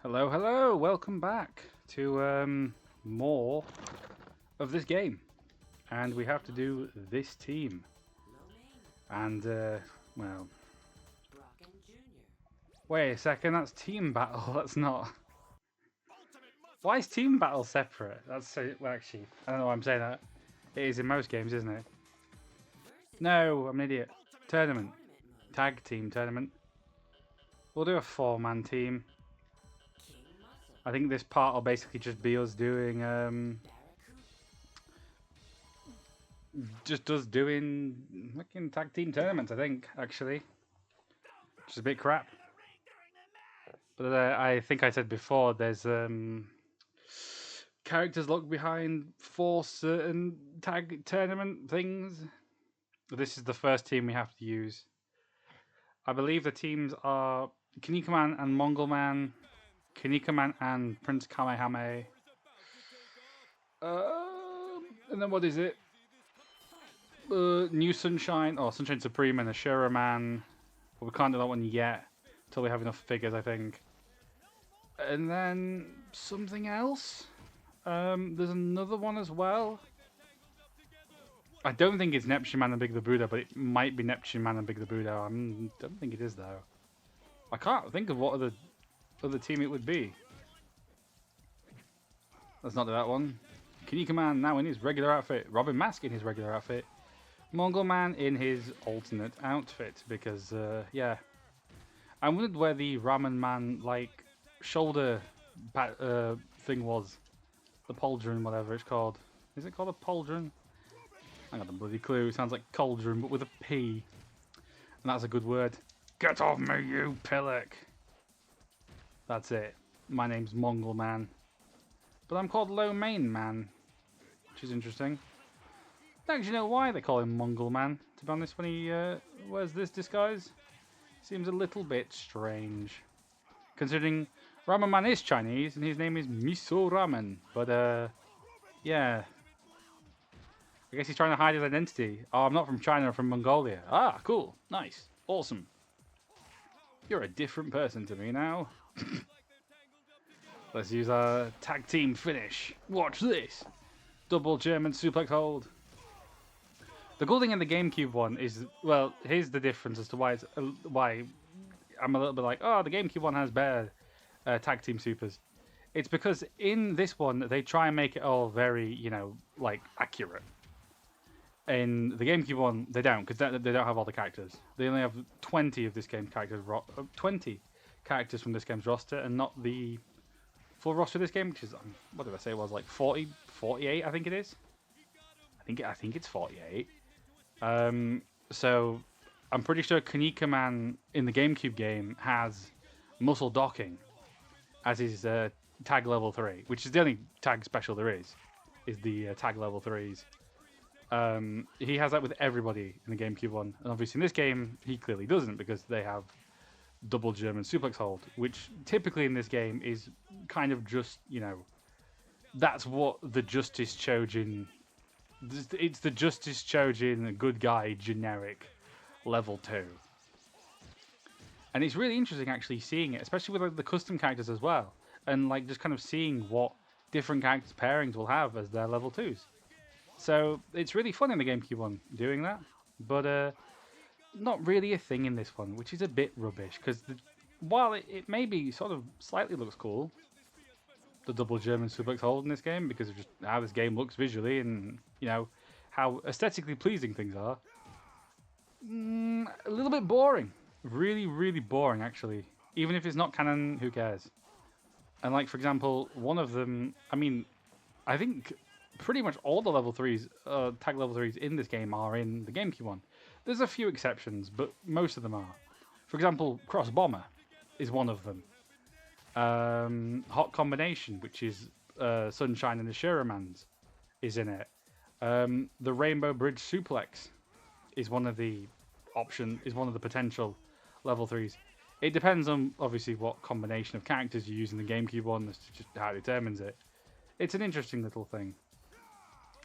Hello, hello! Welcome back to more of this game. And we have to do this team. And, well... Wait a second, that's team battle, that's not... Why is team battle separate? That's so... Well, actually, I don't know why I'm saying that. It is in most games, isn't it? No, I'm an idiot. Tournament. Tag team tournament. We'll do a 4-man team. I think this part will basically just be us doing, just us doing fucking tag team tournaments, I think, actually. Which is a bit crap. But I think I said before, there's characters locked behind 4 certain tag tournament things. This is the first team we have to use. I believe the teams are Kinnikuman and Mongolman, Kinnikuman and Prince Kamehame. And then what is it? New Sunshine, or Sunshine Supreme and Ashura Man. But we can't do that one yet, until we have enough figures, I think. And then something else. There's another one as well. I don't think it's Neptune Man and Big the Buddha, but it might be Neptune Man and Big the Buddha. I don't think it is, though. I can't think of what other team it would be. Let's not do that one. Kinnikuman now in his regular outfit. Robin Mask in his regular outfit. Mongolman in his alternate outfit. Because, yeah. I wondered where the Ramen Man, like, shoulder thing was. The pauldron, whatever it's called. Is it called a pauldron? I got the bloody clue. It sounds like cauldron, but with a P. And that's a good word. Get off me, you pillock! That's it. My name's Mongolman. But I'm called Low Main Man. Which is interesting. I don't actually know why they call him Mongolman, to be honest, when he wears this disguise. Seems a little bit strange. Considering Ramen Man is Chinese, and his name is Miso Ramen. But, yeah. I guess he's trying to hide his identity. Oh, I'm not from China, I'm from Mongolia. Ah, cool. Nice. Awesome. You're a different person to me now. Let's use our tag team finish. Watch this. Double German suplex hold. The cool thing in the GameCube one is, well, here's the difference as to why I'm a little bit like, oh, the GameCube one has better tag team supers. It's because in this one, they try and make it all very, you know, like, accurate. In the GameCube one, they don't, because they don't have all the characters. They only have 20 of this game's characters, 20 characters from this game's roster, and not the full roster of this game, which is, what did I say it was, like 40, 48, I think it is. I think it's 48. So I'm pretty sure Kinnikuman in the GameCube game has muscle docking as his tag level 3, which is the only tag special there is the tag level 3s. He has that with everybody in the GameCube one. And obviously in this game, he clearly doesn't because they have double German suplex hold, which typically in this game is kind of just, you know, that's what the Justice Chojin... It's the Justice Chojin good guy generic level 2. And it's really interesting actually seeing it, especially with like, the custom characters as well. And like just kind of seeing what different characters pairings will have as their level 2s. So it's really fun in the GameCube one doing that, but not really a thing in this one, which is a bit rubbish. Because while it maybe sort of slightly looks cool, the double German suplex hold in this game, because of just how this game looks visually and you know how aesthetically pleasing things are, a little bit boring. Really, really boring actually. Even if it's not canon, who cares? And like for example, one of them, I mean, I think pretty much all the level 3s, tag level 3s in this game are in the GameCube one. There's a few exceptions, but most of them are. For example, Cross Bomber is one of them. Hot Combination, which is Sunshine and Ashura Man's, is in it. The Rainbow Bridge Suplex is one of the potential level 3s. It depends on obviously what combination of characters you use in the GameCube one. That's just how it determines it. It's an interesting little thing.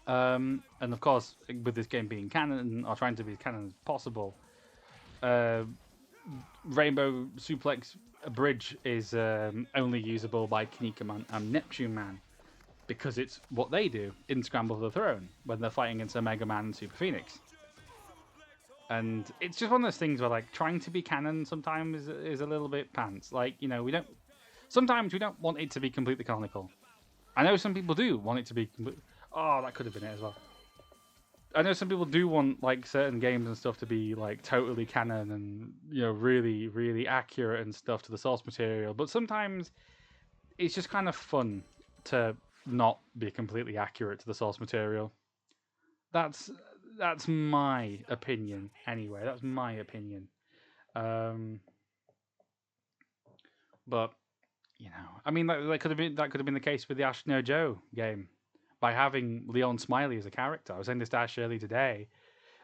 And of course, with this game being canon, or trying to be as canon as possible, Rainbow Suplex a bridge is only usable by Kinnikuman and Neptune Man, because it's what they do in Scramble for the Throne when they're fighting against Omega Man and Super Phoenix. And it's just one of those things where, like, trying to be canon sometimes is a little bit pants. Like, you know, sometimes we don't want it to be completely canonical. I know some people do want it to be oh, that could have been it as well. I know some people do want, like, certain games and stuff to be, like, totally canon and, you know, really, really accurate and stuff to the source material. But sometimes it's just kind of fun to not be completely accurate to the source material. That's my opinion, anyway. That's my opinion. But you know, I mean, that could have been the case with the Ash No Joe game, by having Leon Smiley as a character. I was saying this to Ash early today.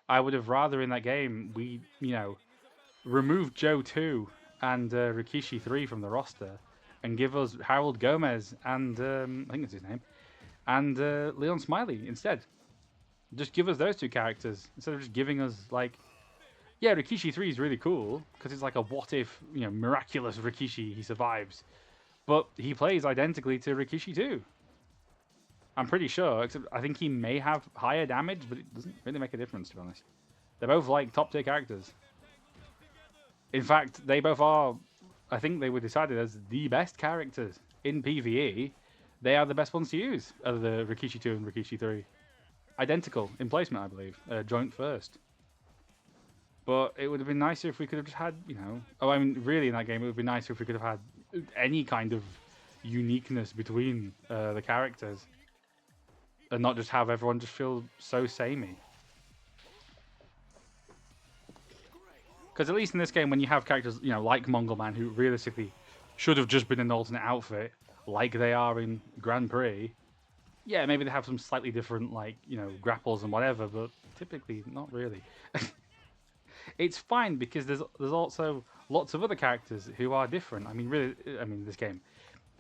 I would have rather in that game we, you know, remove Joe 2 and Rikishi 3 from the roster, and give us Harold Gomez and I think that's his name, and Leon Smiley instead. Just give us those two characters instead of just giving us, like, yeah, Rikishi 3 is really cool because it's like a what if, you know, miraculous Rikishi, he survives, but he plays identically to Rikishi 2. I'm pretty sure, except I think he may have higher damage, but it doesn't really make a difference, to be honest. They're both, like, top tier characters. In fact, they both are, I think they were decided as the best characters in PvE. They are the best ones to use out of the Rikishi 2 and Rikishi 3. Identical in placement, I believe. Joint first. But it would have been nicer if we could have just had, you know... Oh, I mean, really, in that game, it would have been nicer if we could have had any kind of uniqueness between the characters. And not just have everyone just feel so samey. Because at least in this game, when you have characters, you know, like Mongolman, who realistically should have just been an alternate outfit, like they are in Grand Prix... Yeah, maybe they have some slightly different, like, you know, grapples and whatever, but typically not really. It's fine because there's also lots of other characters who are different. I mean, really, this game,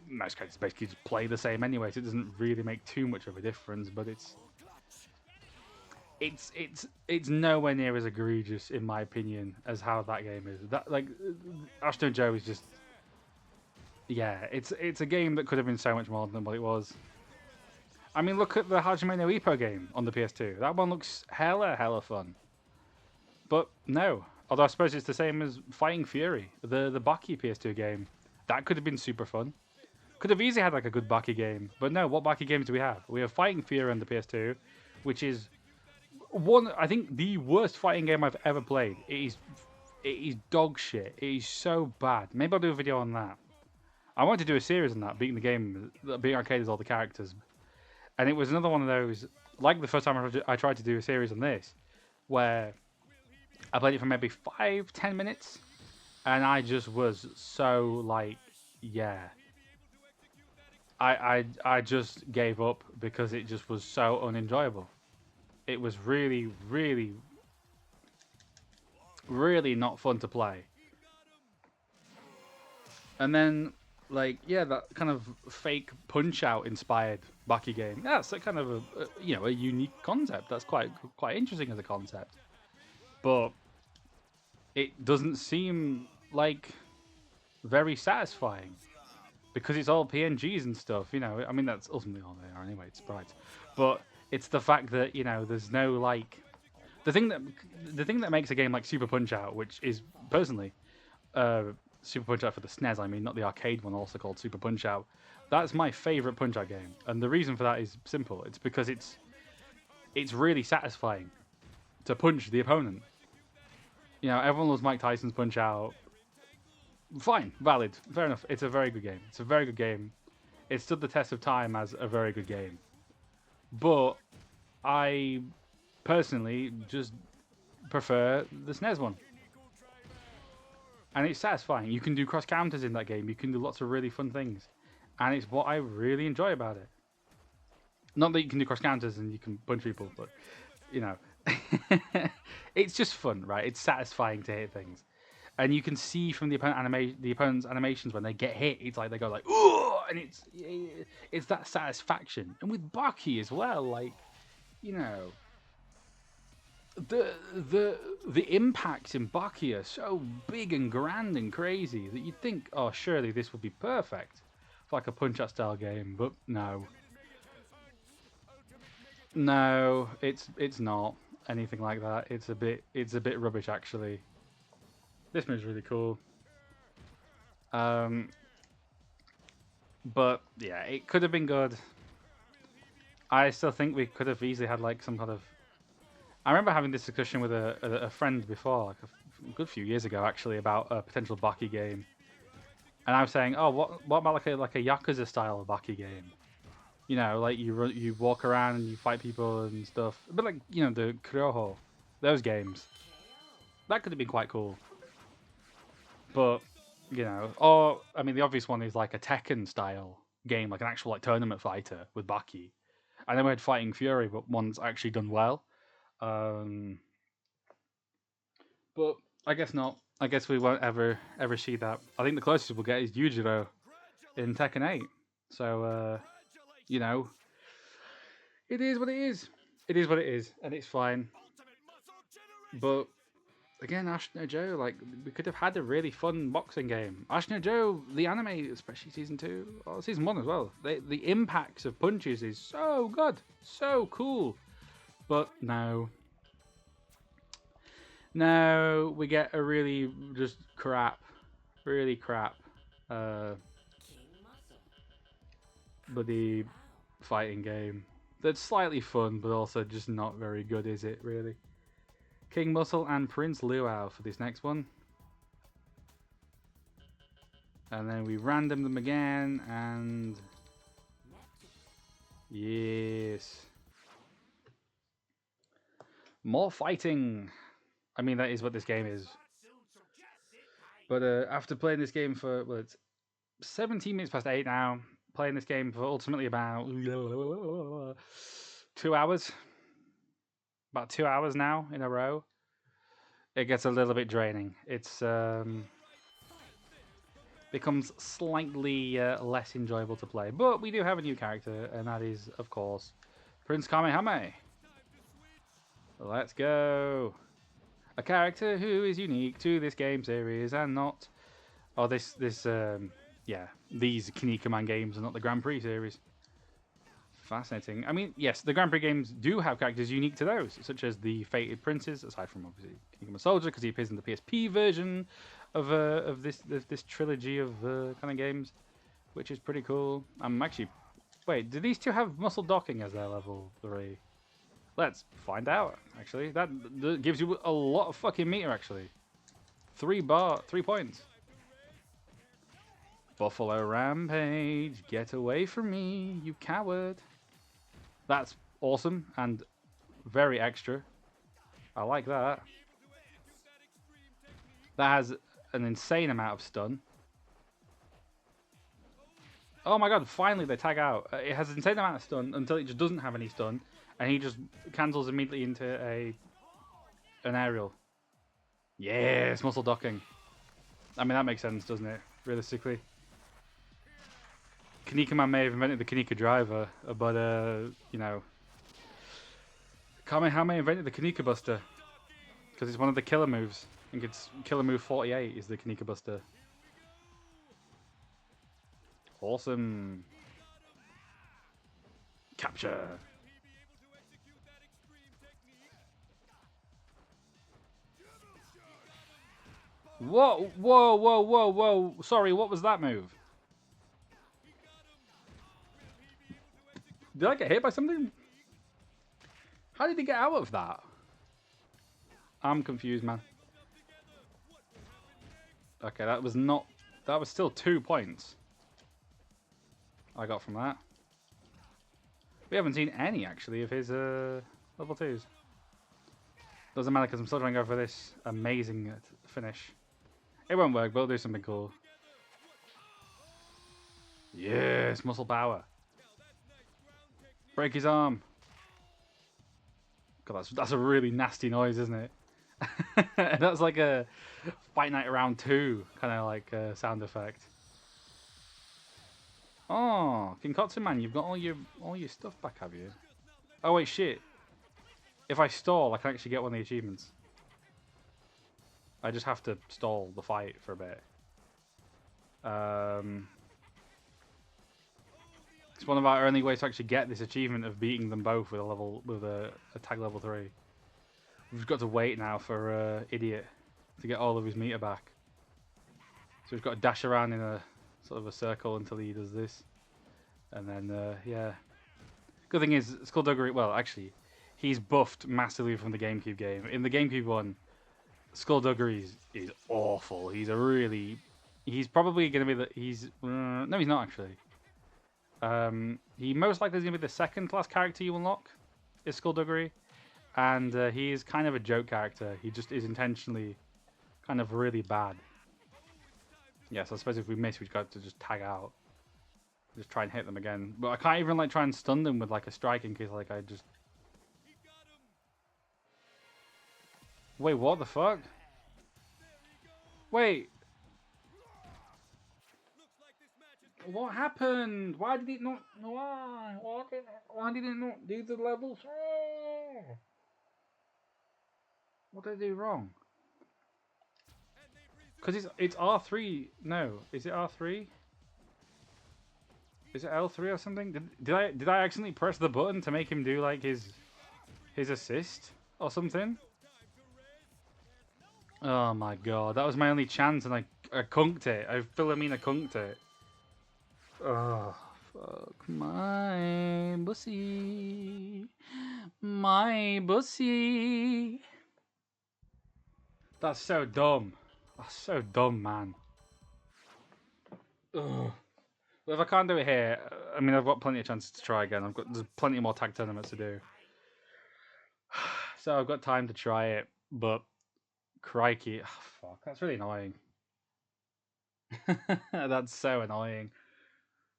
most characters basically just play the same anyway, so it doesn't really make too much of a difference. But it's nowhere near as egregious, in my opinion, as how that game is. That, like, Ash No Joe is just, yeah, it's a game that could have been so much more than what it was. I mean, look at the Hajime no Ippo game on the PS2. That one looks hella fun. But no. Although I suppose it's the same as Fighting Fury, the Baki PS2 game. That could have been super fun. Could have easily had, like, a good Baki game. But no, what Baki games do we have? We have Fighting Fury on the PS2, which is I think, the worst fighting game I've ever played. It is dog shit. It is so bad. Maybe I'll do a video on that. I wanted to do a series on that, beating arcade as all the characters. And it was another one of those, like the first time I tried to do a series on this, where I played it for maybe 5-10 minutes, and I just was so, like, yeah. I just gave up because it just was so unenjoyable. It was really, really, really not fun to play. And then, like, yeah, that kind of fake Punch-Out inspired Baki game. Yeah, that's a kind of a unique concept. That's quite interesting as a concept. But it doesn't seem like very satisfying because it's all PNGs and stuff, you know. I mean, that's ultimately all they are anyway, it's sprites. But it's the fact that, you know, there's no, like, the thing that makes a game like Super Punch-Out, which is personally Super Punch-Out for the SNES, I mean, not the arcade one, also called Super Punch-Out. That's my favorite Punch-Out game, and the reason for that is simple. It's because it's really satisfying to punch the opponent. You know, everyone loves Mike Tyson's Punch-Out. Fine, valid, fair enough. It's a very good game. It's a very good game. It stood the test of time as a very good game. But I personally just prefer the SNES one. And it's satisfying. You can do cross counters in that game. You can do lots of really fun things. And it's what I really enjoy about it. Not that you can do cross counters and you can punch people, but, you know. It's just fun, right? It's satisfying to hit things. And you can see from the opponent's animations when they get hit, it's like they go like, ooh, and it's that satisfaction. And with Baki as well, like, you know, the impacts in Baki are so big and grand and crazy that you'd think, oh, surely this would be perfect for like a Punch-Out style game, but no. No, it's not anything like that. It's a bit rubbish actually. This move's really cool. But yeah, it could have been good. I still think we could have easily had like some kind of. I remember having this discussion with a friend before, like a good few years ago actually, about a potential Baki game. And I was saying, oh, what about like a Yakuza style Baki game? You know, like you walk around and you fight people and stuff. But like the Kuroho, those games, that could have been quite cool. But or I mean, the obvious one is like a Tekken style game, like an actual like tournament fighter with Baki. And then we had Fighting Fury, but one's actually done well. Um, but I guess not. I guess we won't ever see that. I think the closest we'll get is Yujiro in Tekken 8. So it is what it is. It is what it is, and it's fine. But again, Ash no Joe, like we could have had a really fun boxing game. Ash no Joe, the anime, especially season 2 or season 1 as well. The impacts of punches is so good, so cool. But no, we get a really just really crap, bloody fighting game that's slightly fun, but also just not very good, is it really? King Muscle and Prince Luau for this next one. And then we random them again, and yes. More fighting. I mean, that is what this game is. But after playing this game for, well, it's 17 minutes past 8 now, playing this game for ultimately about 2 hours. About 2 hours now in a row. It gets a little bit draining. It's becomes slightly less enjoyable to play. But we do have a new character, and that is, of course, Prince Kamehame. Let's go. A character who is unique to this game series and not... Oh, these Kinnikuman games and not the Grand Prix series. Fascinating. I mean, yes, the Grand Prix games do have characters unique to those, such as the Fated Princes, aside from obviously Kinnikuman Soldier, because he appears in the PSP version of this trilogy of kind of games, which is pretty cool. I'm actually... Wait, do these two have muscle docking as their level 3? Let's find out, actually. That gives you a lot of fucking meter, actually. 3 points. Buffalo Rampage, get away from me, you coward. That's awesome and very extra. I like that. That has an insane amount of stun. Oh my god, finally they tag out. It has an insane amount of stun until it just doesn't have any stun. And he just cancels immediately into an aerial. Yes, muscle docking. I mean, that makes sense, doesn't it? Realistically. Kinnikuman may have invented the Kinika driver, but, Kamehame invented the Kinika Buster. Because it's one of the killer moves. I think it's killer move 48 is the Kinika Buster. Awesome. Capture. Whoa, whoa, whoa, whoa, whoa. Sorry, what was that move? Did I get hit by something? How did he get out of that? I'm confused, man. Okay, that was still 2 points I got from that. We haven't seen any, actually, of his level 2s. Doesn't matter, because I'm still trying to go for this amazing finish. It won't work, but we'll do something cool. Yes, muscle power. Break his arm. God, that's a really nasty noise, isn't it? That's like a Fight Night Round 2 kind of like sound effect. Oh, Kinkotsu Man, you've got all your stuff back, have you? Oh wait, shit. if I stall, I can actually get one of the achievements. I just have to stall the fight for a bit. It's one of our only ways to actually get this achievement of beating them both with a tag level 3. We've got to wait now for Idiot to get all of his meter back. So we've got to dash around in a sort of a circle until he does this. And then, yeah. Good thing is, Skullduggery, well, actually, he's buffed massively from the GameCube game. In the GameCube one, Skullduggery is awful. He's probably going to be no, he's not actually. He most likely is going to be the second class character you unlock, is Skullduggery. And he is kind of a joke character. He just is intentionally kind of really bad. Yeah, so I suppose if we miss, we've got to just tag out. Just try and hit them again. But I can't even like try and stun them with like a strike in case like I just... Wait, what the fuck? Wait. What happened? Why did it not... Why? Why did it not do the level 3? What did I do wrong? Because it's R3. No, is it R3? Is it L3 or something? Did I accidentally press the button to make him do like his assist or something? Oh my god, that was my only chance and I conked it. I conked it. Oh fuck my bussy. My bussy. That's so dumb. That's so dumb, man. Ugh. Well, if I can't do it here, I mean, I've got plenty of chances to try again. There's plenty more tag tournaments to do. So I've got time to try it, but crikey. Oh, fuck, that's really annoying. That's so annoying.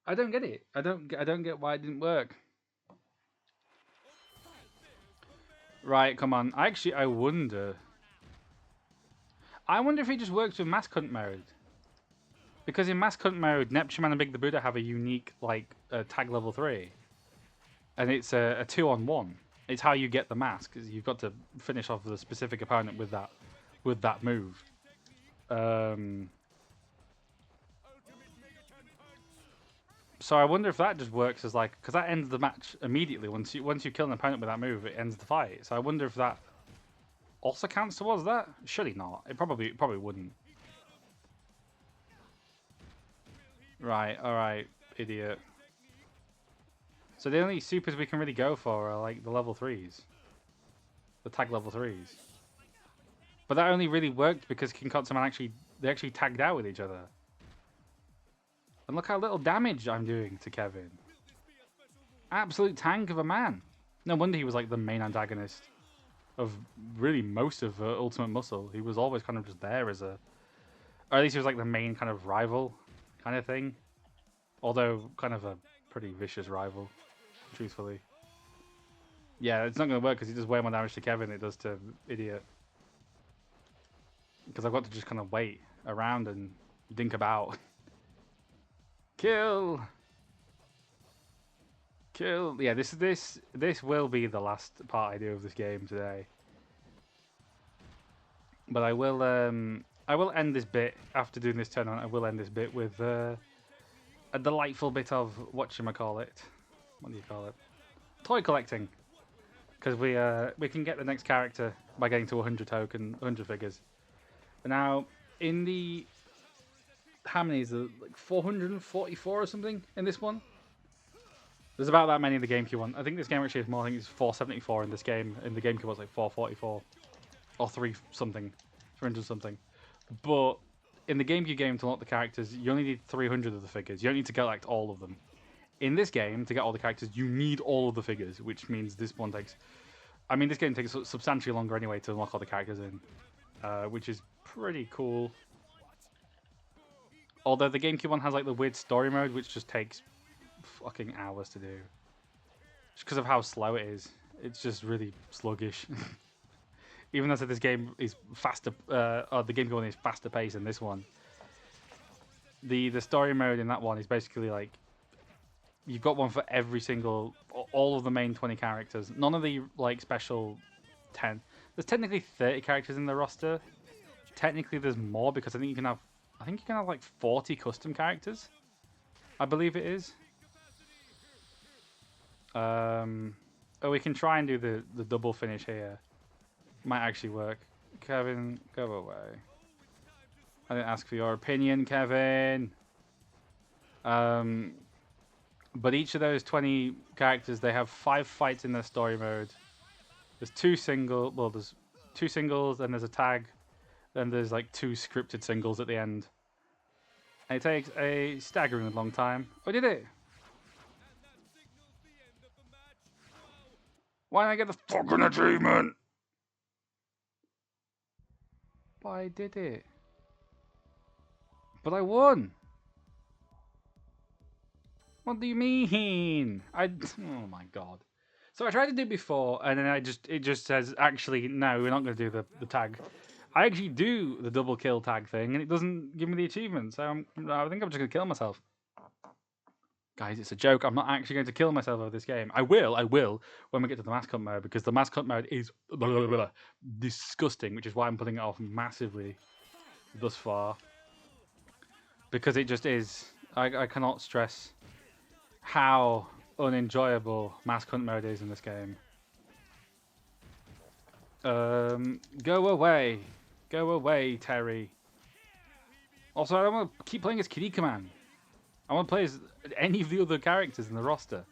I don't get it. I don't get why it didn't work. Right, come on. I wonder if it just works with Mask Hunt mode. Because in Mask Hunt mode, Neptuman and Big the Buddha have a unique, like, tag level 3. And it's a 2-on-1. It's how you get the mask. You've got to finish off the specific opponent with that move. So I wonder if that just works as, like... Because that ends the match immediately. Once you kill an opponent with that move, it ends the fight. So I wonder if that also counts towards that? Surely not. It probably wouldn't. Right, alright, idiot. So the only supers we can really go for are like the level 3s. The tag level 3s. But that only really worked because Kinnikuman they actually tagged out with each other. And look how little damage I'm doing to Kevin. Absolute tank of a man. No wonder he was like the main antagonist of really most of Ultimate Muscle. He was always kind of just there as a... Or at least he was like the main kind of rival kind of thing. Although kind of a pretty vicious rival, truthfully. Yeah, it's not going to work because he does way more damage to Kevin than it does to Idiot. Because I've got to just kind of wait around and dink about. Kill! Kill! Yeah, this will be the last part I do of this game today. But I will end this bit after doing this tournament. I will end this bit with a delightful bit of whatchamacallit. What do you call it? Toy collecting. Because we can get the next character by getting to 100 figures. But now in the... How many is there? Like 444 or something in this one? There's about that many in the GameCube one. I think this game actually is more. I think it's 474 in this game. In the GameCube was like 444. Or 3 something. 300 something. But in the GameCube game to unlock the characters, you only need 300 of the figures. You don't need to collect all of them. In this game, to get all the characters, you need all of the figures, which means this one takes... I mean, this game takes substantially longer anyway to unlock all the characters in. Which is pretty cool. Although the GameCube one has like the weird story mode, which just takes fucking hours to do. Just because of how slow it is. It's just really sluggish. Even though this game is faster, or the GameCube one is faster paced than this one. The story mode in that one is basically like, you've got one for every single, all of the main 20 characters. None of the like special 10. There's technically 30 characters in the roster. Technically, there's more because I think you can have like 40 custom characters. I believe it is. Oh, we can try and do the double finish here. Might actually work. Kevin, go away. I didn't ask for your opinion, Kevin. But each of those 20 characters, they have 5 fights in their story mode. There's there's 2 singles, and there's a tag. Then there's like 2 scripted singles at the end. And it takes a staggeringly long time. Oh, did it? Why didn't I get the fucking achievement? But I did it. But I won. What do you mean? Oh my god. So I tried to do it before, and then it just says, actually, no, we're not going to do the tag. I actually do the double kill tag thing, and it doesn't give me the achievement. So I think I'm just going to kill myself. Guys, it's a joke. I'm not actually going to kill myself over this game. I will when we get to the mascot mode, because the mascot mode is disgusting, which is why I'm putting it off massively thus far. Because it just is. I cannot stress how unenjoyable mask hunt mode is in this game. Go away. Go away, Terry. Also, I don't want to keep playing as Kinnikuman. I want to play as any of the other characters in the roster.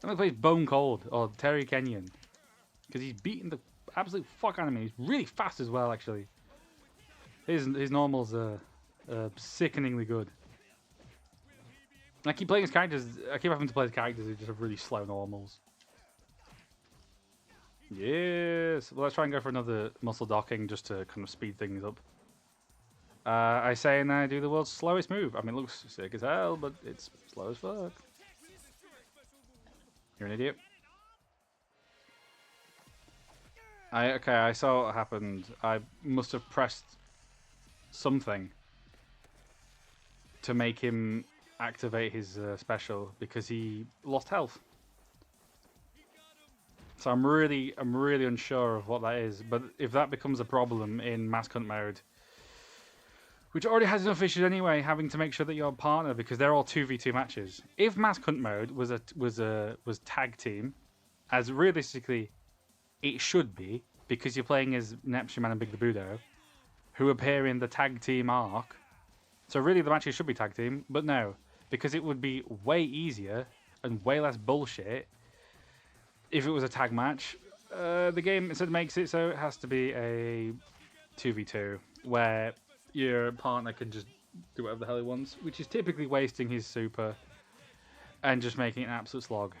I want to play as Bone Cold or Terry Kenyon. Because he's beating the absolute fuck out of me. He's really fast as well, actually. His normals are sickeningly good. I keep playing as characters. I keep having to play as characters who just have really slow normals. Yes. Well, let's try and go for another muscle docking just to kind of speed things up. I say and I do the world's slowest move. I mean, it looks sick as hell, but it's slow as fuck. You're an idiot. Okay, I saw what happened. I must have pressed something to make him activate his special because he lost health. So I'm really unsure of what that is. But if that becomes a problem in Mask Hunt mode, which already has enough issues anyway, having to make sure that your partner, because they're all 2v2 matches. If Mask Hunt mode was tag team, as realistically it should be, because you're playing as Neptuneman and Big the Budo, who appear in the tag team arc. So really the matches should be tag team, but no, because it would be way easier and way less bullshit if it was a tag match. The game instead makes it so it has to be a 2v2, where your partner can just do whatever the hell he wants, which is typically wasting his super and just making it an absolute slog.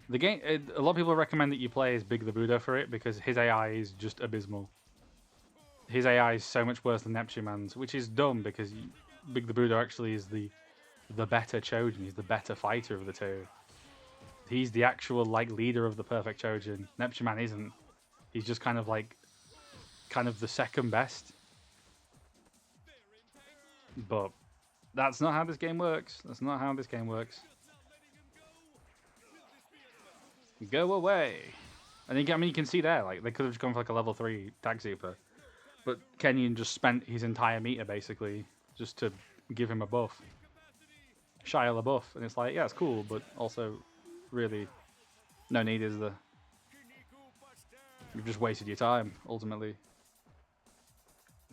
The game, a lot of people recommend that you play as Big the Budo for it because his AI is just abysmal. His AI is so much worse than Neptuneman's, which is dumb because Big the Budo actually is the better Chojin. He's the better fighter of the two. He's the actual leader of the perfect Chojin. Neptuneman isn't. He's just kind of the second best. But that's not how this game works. That's not how this game works. Go away. I mean, you can see there, they could have just gone for a level 3 tag super. But Kenyon just spent his entire meter, basically, just to give him a buff. Shia LaBeouf. And it's like, yeah, it's cool, but also, really, no need, is there? You've just wasted your time, ultimately.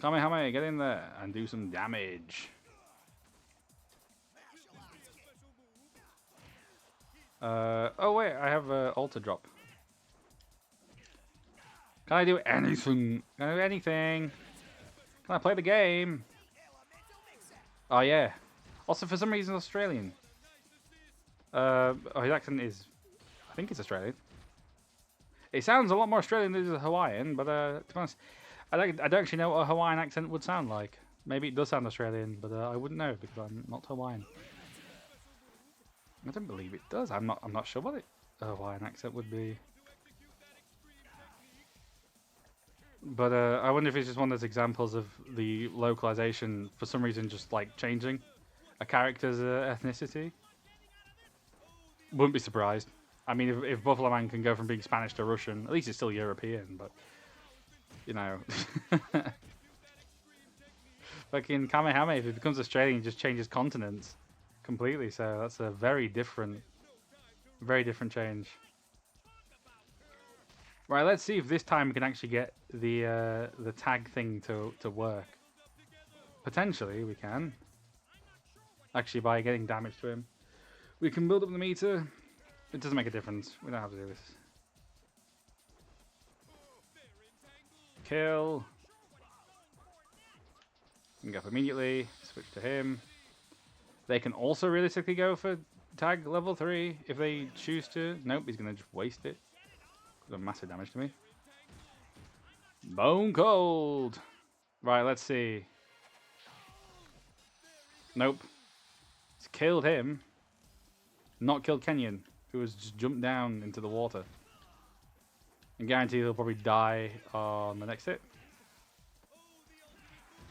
Kamehame, get in there and do some damage. Oh wait, I have altar drop. Can I do anything? Can I do anything? Can I play the game? Oh yeah. Also, for some reason, Australian. His accent is, I think it's Australian. It sounds a lot more Australian than it is Hawaiian, but to be honest, I don't actually know what a Hawaiian accent would sound like. Maybe it does sound Australian, but I wouldn't know because I'm not Hawaiian. I don't believe it does. I'm not sure what a Hawaiian accent would be. But I wonder if it's just one of those examples of the localization for some reason just changing a character's ethnicity. Wouldn't be surprised. I mean, if Buffalo Man can go from being Spanish to Russian, at least it's still European, but, you know. Fucking Kamehame, if it becomes Australian, just changes continents completely, so that's a very different change. Right, let's see if this time we can actually get the tag thing to work. Potentially, we can. Actually, by getting damage to him. We can build up the meter. It doesn't make a difference. We don't have to do this. Kill. We can go up immediately. Switch to him. They can also realistically go for tag level 3 if they choose to. Nope, he's going to just waste it. Does massive damage to me. Bone cold. Right, let's see. Nope. It's killed him. Not killed Kenyan, who has just jumped down into the water. And guarantee he'll probably die on the next hit.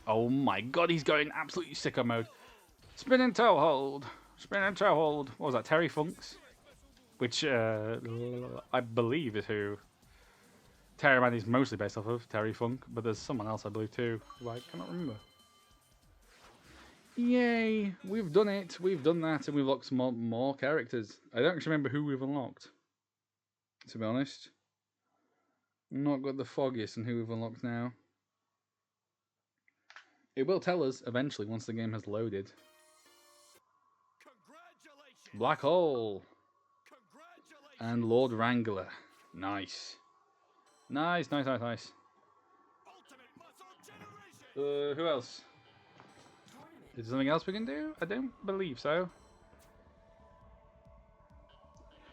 Oh my god, he's going absolutely sicko mode. Spin and toe hold. Spin and toe hold. What was that? Terry Funks? Which I believe is who Terry Man is mostly based off of, Terry Funk. But there's someone else I believe too, who I cannot remember. Yay! We've done it. We've done that, and we've unlocked some more characters. I don't actually remember who we've unlocked, to be honest. Not got the foggiest on who we've unlocked now. It will tell us eventually once the game has loaded. Black Hole and Lord Wrangler. Nice. Nice. Who else? Is there something else we can do? I don't believe so.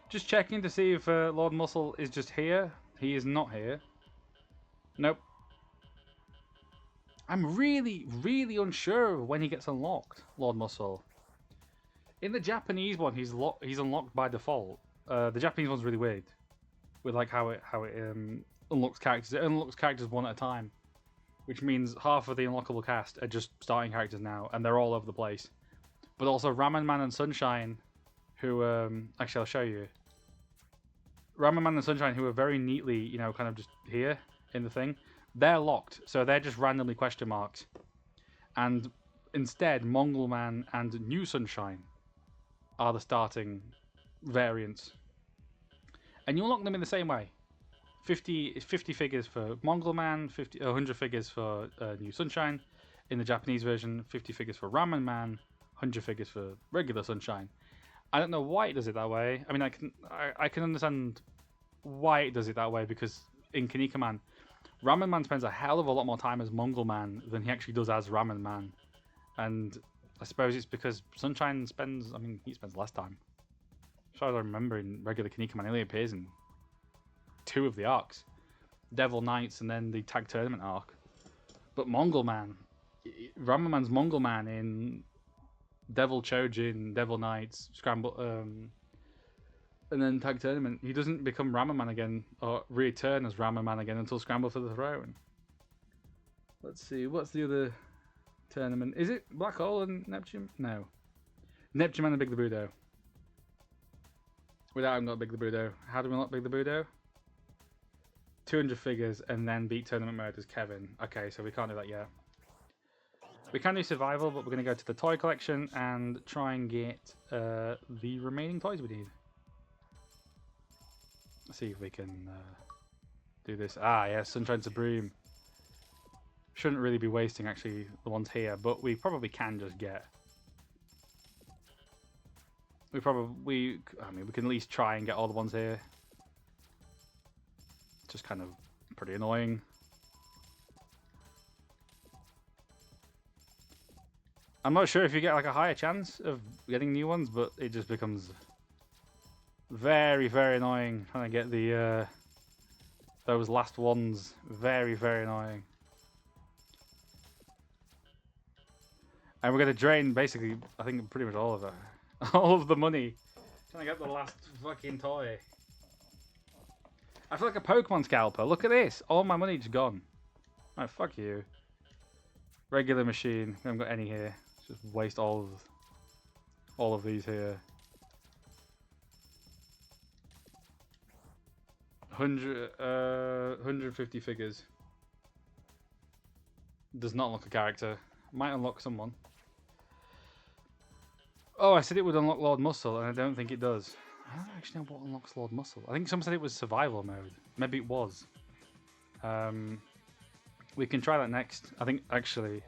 Just checking to see if Lord Muscle is just here. He is not here. Nope. I'm really unsure of when he gets unlocked, Lord Muscle. In the Japanese one, he's unlocked by default. The Japanese one's really weird, with like how it unlocks characters. It unlocks characters one at a time, which means half of the unlockable cast are just starting characters now, and they're all over the place. But also Ramen Man and Sunshine, who actually I'll show you. Ramen Man and Sunshine, who are very neatly, you know, kind of just here in the thing. They're locked, so they're just randomly question marks. And instead, Mongolman and New Sunshine are the starting variants. And you unlock them in the same way. 50 figures for Mongolman, 100 figures for New Sunshine. In the Japanese version, 50 figures for Ramen Man, 100 figures for regular Sunshine. I don't know why it does it that way. I mean, I can understand why it does it that way, because in Kinnikuman, Ramen Man spends a hell of a lot more time as Mongolman than he actually does as Ramen Man. And I suppose it's because Sunshine spends, I mean, he spends less time. As far as I remember, in regular Kinnikuman, he only appears in 2 of the arcs. Devil Knights and then the Tag Tournament arc. But Mongolman, Ramen Man's Mongolman in Devil Chojin, Devil Knights, Scramble, and then Tag Tournament. He doesn't become Ramen Man again, or return as Ramen Man again until Scramble for the Throne. Let's see, what's the other tournament? Is it Black Hole and Neptune? No. Neptune Man and Big the Budo. Without having got Big the Budo. How do we unlock Big the Budo? 200 figures and then beat tournament mode as Kevin. Okay, so we can't do that yet. We can do survival, but we're going to go to the toy collection and try and get the remaining toys we need. Let's see if we can do this. Ah, yeah, Sunshine Supreme. Shouldn't really be wasting, actually, the ones here, but we probably can just get. I mean, we can at least try and get all the ones here. Just kind of pretty annoying. I'm not sure if you get like a higher chance of getting new ones, but it just becomes very annoying trying to get the those last ones. Very annoying. And we're going to drain basically, I think, pretty much all of it. All of the money trying to get the last fucking toy. I feel like a Pokemon scalper. Look at this. All my money's gone. Right, fuck you. Regular machine. We haven't got any here. Just waste all of these here. 150 figures. Does not unlock a character. Might unlock someone. Oh, I said it would unlock Lord Muscle, and I don't think it does. I don't actually know what unlocks Lord Muscle. I think someone said it was survival mode. Maybe it was. We can try that next. I think, actually,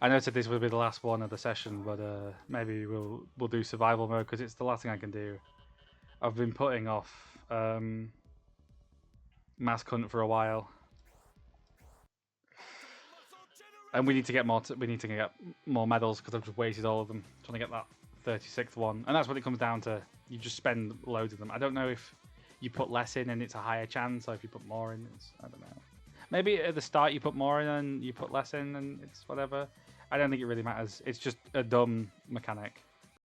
I know I said this would be the last one of the session, but maybe we'll do survival mode, because it's the last thing I can do. I've been putting off Mask Hunt for a while. And we need to get more. We need to get more medals, because I've just wasted all of them trying to get that 36th one. And that's what it comes down to. You just spend loads of them. I don't know if you put less in and it's a higher chance, or if you put more in, it's, I don't know. Maybe at the start you put more in and you put less in and it's whatever. I don't think it really matters. It's just a dumb mechanic.